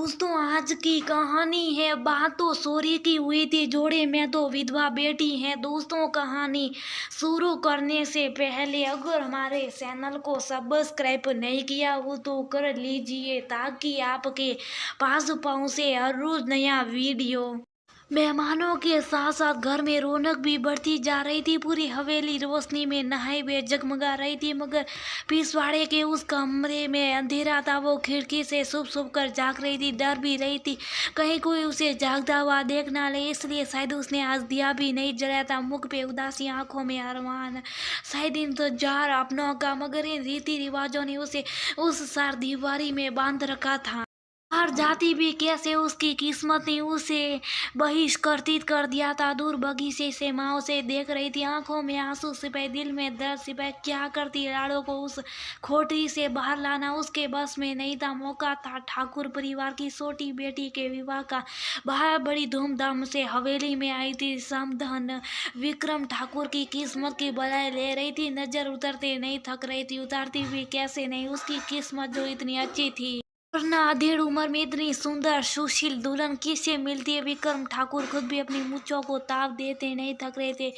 दोस्तों आज की कहानी है बात तो सोरी की हुई थी जोड़े में तो विधवा बेटी है। दोस्तों कहानी शुरू करने से पहले अगर हमारे चैनल को सब्सक्राइब नहीं किया हो तो कर लीजिए ताकि आपके पास पहुंचे हर रोज नया वीडियो। मेहमानों के साथ साथ घर में रौनक भी बढ़ती जा रही थी। पूरी हवेली रोशनी में नहाए हुए जगमगा रही थी मगर पिछवाड़े के उस कमरे में अंधेरा था। वो खिड़की से छुप छुप कर जाग रही थी, डर भी रही थी कहीं कोई उसे जागता हुआ देख ना ले, इसलिए शायद उसने आज दिया भी नहीं जलाया था। मुख पे उदासी, आंखों में अरमान, शायद इंतजार अपनों का, मगर इन रीति रिवाजों ने उसे उस सार दीवारी में बांध रखा था। हार जाती भी कैसे उसकी किस्मत ने उसे बहिष्कृत कर दिया था। दूर बगीचे से माँ उसे देख रही थी, आंखों में आंसू सिपाही, दिल में दर्द सिपाही। क्या करती, लाड़ों को उस खोटी से बाहर लाना उसके बस में नहीं था। मौका था ठाकुर परिवार की छोटी बेटी के विवाह का। बाहर बड़ी धूमधाम से हवेली में आई थी समधन विक्रम ठाकुर की किस्मत की बधाई ले रही थी। नजर उतरते नहीं थक रही थी, उतारती भी कैसे नहीं। उसकी किस्मत जो इतनी अच्छी थी, वरना अधेड़ उम्र में इतनी सुंदर सुशील दुल्हन किससे मिलती है। विक्रम ठाकुर खुद भी अपनी मूंछों को ताप देते नहीं थक रहे थे।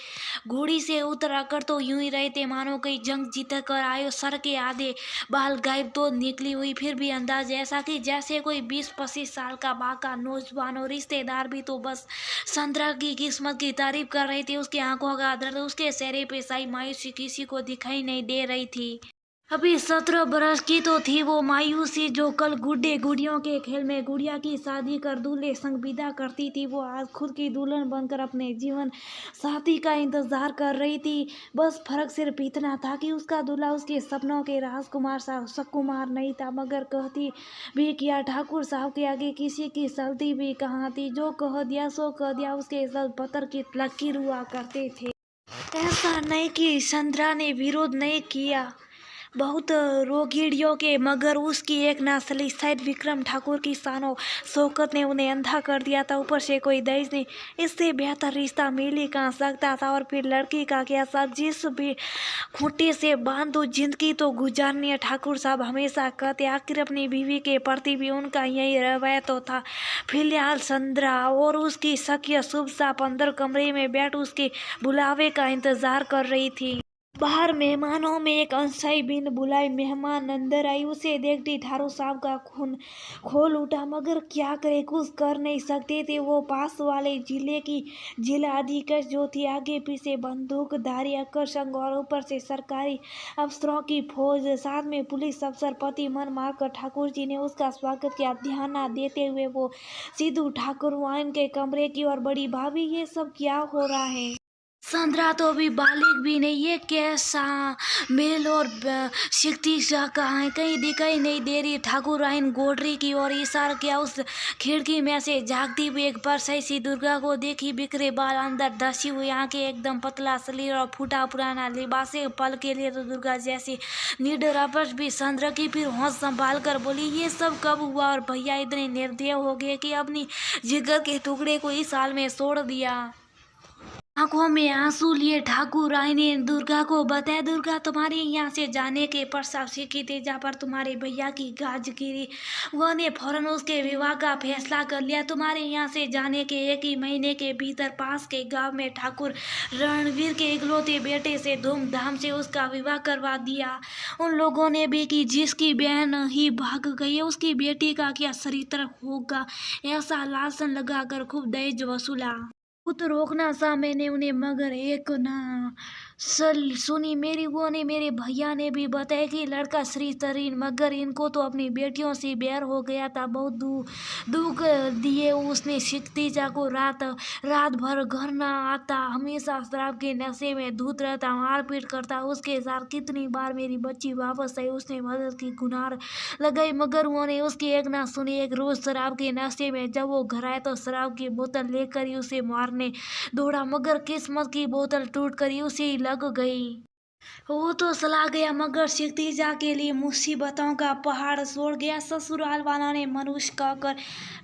घोड़ी से उतर आकर तो यूं ही रहे थे मानो कई जंग जीत कर आयो। सर के आधे बाल गायब तो निकली हुई, फिर भी अंदाज ऐसा कि जैसे कोई 20-25 साल का बाका नौजवान हो। रिश्तेदार भी तो बस संतरा की किस्मत की तारीफ कर रहे थे। उसकी आंखों का दर्द, उसके चेहरे पे साई मायूसी किसी को दिखाई नहीं दे रही थी। अभी 17 बरस की तो थी वो मायूसी जो कल गुड्डे गुड़ियों के खेल में गुड़िया की शादी कर दूल्हे संग विदा करती थी। वो आज खुद की दुल्हन बनकर अपने जीवन साथी का इंतजार कर रही थी। बस फर्क सिर्फ इतना था कि उसका दूल्हा उसके सपनों के राजकुमार सा सुकुमार नहीं था। मगर कहती भी किया, ठाकुर साहब के आगे किसी की चलती भी कहाँ थी। जो कह दिया सो कह दिया, उसके सब पत्थर की लकीर हुआ करते थे। ऐसा नहीं कि संध्रा ने विरोध नहीं किया बहुत रोगिड़ियों के, मगर उसकी एक नस्ली शायद विक्रम ठाकुर की शानो शौकत ने उन्हें अंधा कर दिया था। ऊपर से कोई दहेज नहीं, इससे बेहतर रिश्ता मिल ही कहाँ सकता था। और फिर लड़की का क्या सब, जिस भी खूंटे से बांध दो जिंदगी तो गुजारनी है। ठाकुर साहब हमेशा कहते, आखिर अपनी बीवी के प्रति भी उनका यही रवैया तो था। फिलहाल संध्रा और उसकी सखिया शुभ साफ अंदर कमरे में बैठ उसके बुलावे का इंतजार कर रही थी। बाहर मेहमानों में एक अंशाई बिन बुलाई मेहमान अंदर आई। उसे देखती ठाकुर साहब का खून खोल उठा, मगर क्या करे, कुछ कर नहीं सकते थे। वो पास वाले जिले की जिला अधीक्षक जो थी, आगे पीछे बंदूकधारी आकर्षक और ऊपर से सरकारी अफसरों की फौज, साथ में पुलिस अफसर पति मन मारकर ठाकुर जी ने उसका स्वागत किया। ध्यान न देते हुए वो सिद्धू ठाकुर वाइन के कमरे की ओर बढ़ी। भाभी ये सब क्या हो रहा है? संध्रा तो अभी बालिग भी नहीं, ये कैसा मेल और शक्ति कहाँ है, कहीं दिखाई नहीं दे रही। ठाकुर आइन गोडरी की ओर इशारा किया। उस खिड़की में से झांकती हुई एक बार सही सी दुर्गा को देखी, बिखरे बाल, अंदर धसी हुई आंखें, एकदम पतला शरीर और फूटा पुराना लिबास। पल के लिए तो दुर्गा जैसी निडर अपच भी संध्रा की, फिर होश संभाल कर बोली, ये सब कब हुआ और भैया इतने निर्दय हो गए कि अपनी जिगर के टुकड़े को इस हाल में छोड़ दिया। आंखों में आंसू लिए ठाकुर राय ने दुर्गा को बताया, दुर्गा तुम्हारे यहाँ से जाने के पश्चात सीखी तेजा पर तुम्हारे भैया की गाज गिरी। उन्होंने फौरन उसके विवाह का फैसला कर लिया। तुम्हारे यहाँ से जाने के एक ही महीने के भीतर पास के गांव में ठाकुर रणवीर के इकलौते बेटे से धूमधाम से उसका विवाह करवा दिया। उन लोगों ने भी कि जिसकी बहन ही भाग गई है उसकी बेटी का क्या चरित्र होगा, ऐसा लालसन लगाकर खूब दहेज वसूला। खुद रोकना सा मैंने उन्हें, मगर एक ना सुनी मेरी। वो ने मेरे भैया ने भी बताया कि लड़का श्री तरीन, मगर इनको तो अपनी बेटियों से बैर हो गया था। बहुत दुख दिए उसने शिक्तिजा को। रात रात भर घर ना आता, हमेशा शराब के नशे में धुत रहता, मारपीट करता। उसके साथ कितनी बार मेरी बच्ची वापस आई, उसने मदद की गुनार लगाई, मगर उन्होंने उसकी एक ना सुनी। एक रोज शराब के नशे में जब वो घर आए तो शराब की बोतल लेकर ही उसे मारने दौड़ा, मगर किस्मत की बोतल टूट कर ही उसे लग गई। वो तो चला गया मगर सिकतीजा के लिए मुसीबतों का पहाड़ छोड़ गया। ससुराल वालों ने मनुष्य कहकर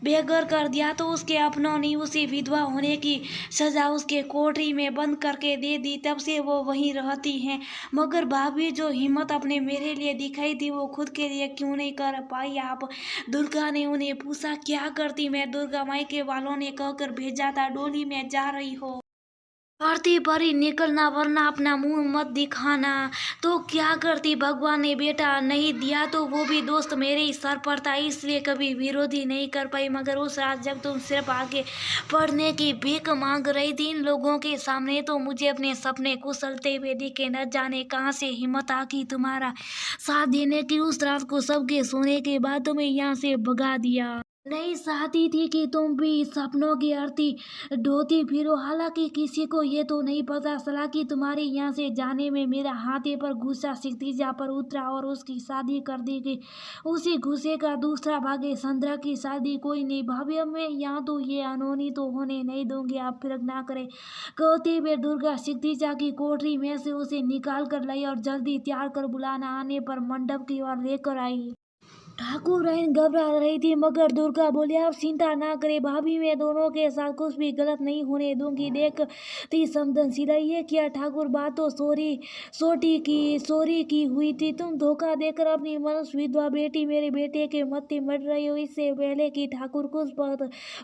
बेघर कर दिया तो उसके अपनों ने उसे विधवा होने की सजा उसके कोठरी में बंद करके दे दी। तब से वो वहीं रहती हैं। मगर भाभी जो हिम्मत अपने मेरे लिए दिखाई थी वो खुद के लिए क्यों नहीं कर पाई आप? दुर्गा ने उन्हें पूछा। क्या करती मैं? दुर्गा मायके वालों ने कहकर भेजा था डोली में जा रही हो, आरती पर ही निकलना वरना अपना मुंह मत दिखाना। तो क्या करती? भगवान ने बेटा नहीं दिया तो वो भी दोस्त मेरे ही सर पर था, इसलिए कभी विरोधी नहीं कर पाई। मगर उस रात जब तुम सिर्फ आगे पढ़ने की भीख मांग रही थी इन लोगों के सामने तो मुझे अपने सपने कुचलते हुए दिखे। न जाने कहाँ से हिम्मत आकी तुम्हारा साथ देने की। उस रात को सबके सोने के बाद तुम्हें यहाँ से भगा दिया। नहीं चाहती थी कि तुम भी सपनों की आरती ढोती फिरो। हालांकि किसी को ये तो नहीं पता चला कि तुम्हारे यहाँ से जाने में मेरा हाथे पर गुस्सा सिकतीजा पर उतरा और उसकी शादी कर दी गई। उसी गुस्से का दूसरा भाग है संध्या की शादी। कोई नहीं भाभी, अब मैं यहाँ तो ये अनहोनी तो होने नहीं दूंगी, आप फिर ना करें। कहते हुए दुर्गा सिकतीजा की कोठरी में से उसे निकाल कर लाई और जल्दी तैयार कर बुलाना आने पर मंडप की ओर लेकर आई। ठाकुर बहन घबरा रही थी मगर दुर्गा बोली, आप चिंता ना करें भाभी, मैं दोनों के साथ कुछ भी गलत नहीं होने दूंगी। देखती संवेदनशील ये क्या ठाकुर, बात तो चोरी की हुई थी। तुम धोखा देकर अपनी मनुष्य विधवा बेटी मेरे बेटे के मत्थे मर रही हो। इससे पहले कि ठाकुर कुछ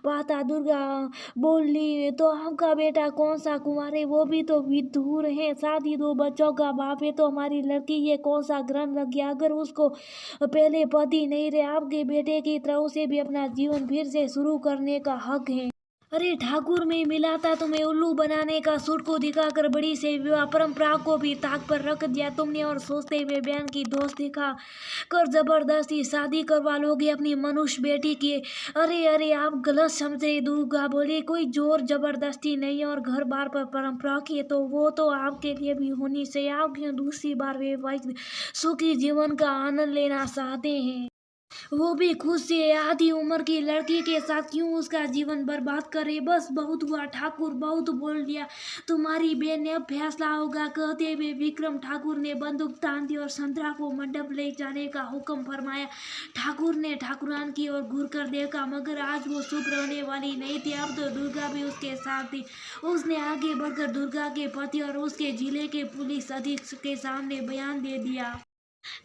पाता दुर्गा बोली, तो आपका बेटा कौन सा कुमार है? वो भी तो विधुर है, साथ ही 2 बच्चों का बाप है। तो हमारी लड़की ये कौन सा ग्रहण लग गया? अगर उसको पहले पति नहीं रहे, आपके बेटे की तरह उसे भी अपना जीवन फिर से शुरू करने का हक है। अरे ठाकुर में मिला था तुम्हें उल्लू बनाने का। सूट को दिखाकर बड़ी से विवाह परंपरा को भी ताक पर रख दिया तुमने और सोचते हुए बहन की दोस्त दिखा कर जबरदस्ती शादी करवा लोगे अपनी मनुष्य बेटी की। अरे अरे आप गलत समझ रहे। दुर्गा बोली, कोई जोर जबरदस्ती नहीं और घर बार पर परंपरा की तो वो तो आपके लिए भी होनी चाहिए। आप क्यों दूसरी बार वैवाहिक सुखी जीवन का आनंद लेना चाहते हैं? वो भी खुद से आधी उम्र की लड़की के साथ क्यों उसका जीवन बर्बाद करे? बस बहुत हुआ ठाकुर, बहुत बोल दिया। तुम्हारी बहन ने अब फैसला होगा। कहते हुए विक्रम ठाकुर ने बंदूक तान दी और संतरा को मंडप ले जाने का हुक्म फरमाया। ठाकुर ने ठाकुरान की ओर घूर कर देखा मगर आज वो चुप रहने वाली नहीं थी। अब तो दुर्गा भी उसके साथ थी। उसने आगे बढ़कर दुर्गा के पति और उसके जिले के पुलिस अधीक्षक के सामने बयान दे दिया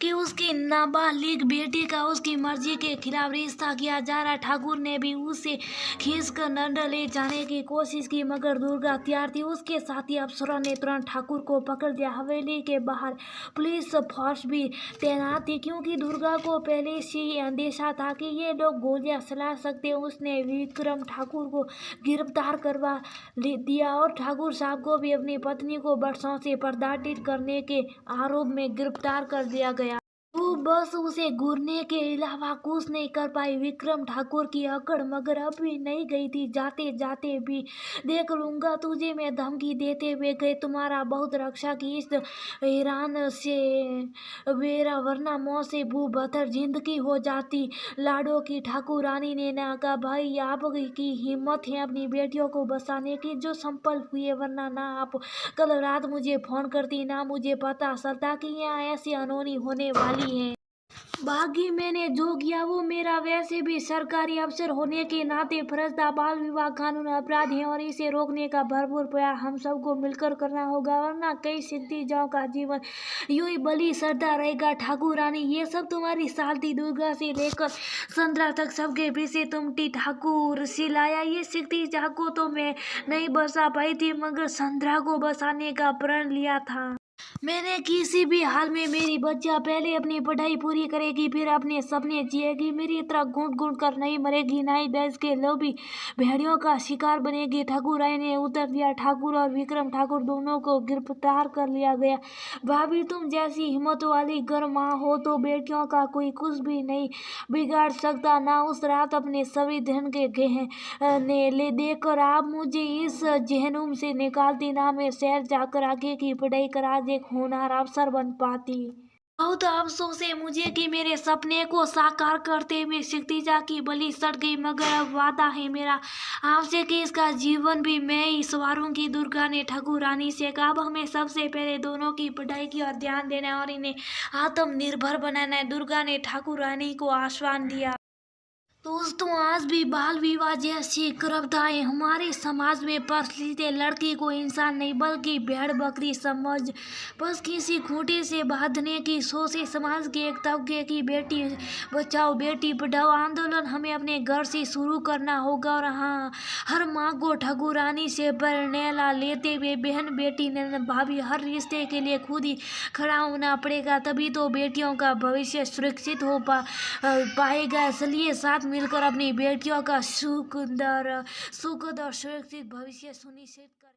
कि उसकी नाबालिग बेटी का उसकी मर्जी के खिलाफ रिश्ता किया जा रहा। ठाकुर ने भी उसे खींचकर नंदा ले जाने की कोशिश की मगर दुर्गा तैयार थी। उसके साथी अफसरों ने तुरंत ठाकुर को पकड़ लिया। हवेली के बाहर पुलिस फोर्स भी तैनात थी क्योंकि दुर्गा को पहले से ही अंदेशा था कि ये लोग गोलियां चला सकते। उसने विक्रम ठाकुर को गिरफ्तार करवा दिया और ठाकुर साहब को भी अपनी पत्नी को वर्षों से प्रताड़ित करने के आरोप में गिरफ्तार कर दिया गया। वो बस उसे घूरने के अलावा कुछ नहीं कर पाई। विक्रम ठाकुर की अकड़ मगर अब भी नहीं गई थी। जाते जाते भी देख लूंगा तुझे मैं धमकी देते हुए गए। तुम्हारा बहुत रक्षा की इस ईरान से मेरा वरना मौत से भूबतर जिंदगी हो जाती। लाडो की ठाकुर रानी ने ना कहा, भाई आपकी हिम्मत है अपनी बेटियों को बचाने की जो संपल हुई है, वरना ना आप कल रात मुझे फोन करती ना मुझे पता चलता कि यहाँ ऐसी अनहोनी होने वाली है। बाकी मैंने जो किया वो मेरा वैसे भी सरकारी अफसर होने के नाते फर्ज था। बाल विवाह कानून अपराध है और इसे रोकने का भरपूर प्रयास हम सबको मिलकर करना होगा वरना कई सिद्धिजाओं का जीवन यूं ही बलि सड़ता रहेगा। ठाकुर रानी ये सब तुम्हारी सालती दुर्गा से लेकर संद्रा तक सबके पीछे तुमटी ठाकुर सिलाया। ये सिद्धिजा को तो मैं नहीं बचा पाई थी मगर संद्रा को बचाने का प्रण लिया था। मैंने किसी भी हाल में मेरी बच्चियां पहले अपनी पढ़ाई पूरी करेगी फिर अपने सपने जिएगी। मेरी तरह घूंट घूंट कर नहीं मरेगी, ना ही देश के लोभी भेड़ियों का शिकार बनेगी। ठाकुर राय ने उत्तर दिया। ठाकुर और विक्रम ठाकुर दोनों को गिरफ्तार कर लिया गया। भाभी तुम जैसी हिम्मत वाली घर माँ हो तो बेटियों का कोई कुछ भी नहीं बिगाड़ सकता। ना उस रात अपने सभी धन के गहने ले देकर आप मुझे इस जहनुम से निकालती, ना मैं शहर जाकर आगे की पढ़ाई कर आज एक होनहार अफसर बन पाती। बहुत अफसोस है मुझे कि मेरे सपने को साकार करते हुए क्षितिजा की बलि सट गई, मगर अब वादा है मेरा आपसे कि इसका जीवन भी मैं ही संवारूंगी। दुर्गा ने ठाकुर रानी से कहा, अब हमें सबसे पहले दोनों की पढ़ाई की ओर ध्यान देना है और इन्हें आत्मनिर्भर बनाना है। दुर्गा ने ठाकुर रानी को आश्वासन दिया। दोस्तों, आज भी बाल विवाह जैसी प्रथाएं हमारे समाज में प्रचलित है। लड़की को इंसान नहीं बल्कि भेड़ बकरी समझ बस किसी खूंटे से बांधने की सोच से समाज के एक तबके की बेटी बचाओ बेटी पढ़ाओ आंदोलन हमें अपने घर से शुरू करना होगा। और हाँ, हर माँ को ठाकुरानी से प्रेरणा लेते हुए बहन बेटी ननद भाभी हर रिश्ते के लिए खुद ही खड़ा होना पड़ेगा, तभी तो बेटियों का भविष्य सुरक्षित हो पाएगा। चलिए साथ मिलकर अपनी बेटियों का सुखद और सुरक्षित भविष्य सुनिश्चित करें।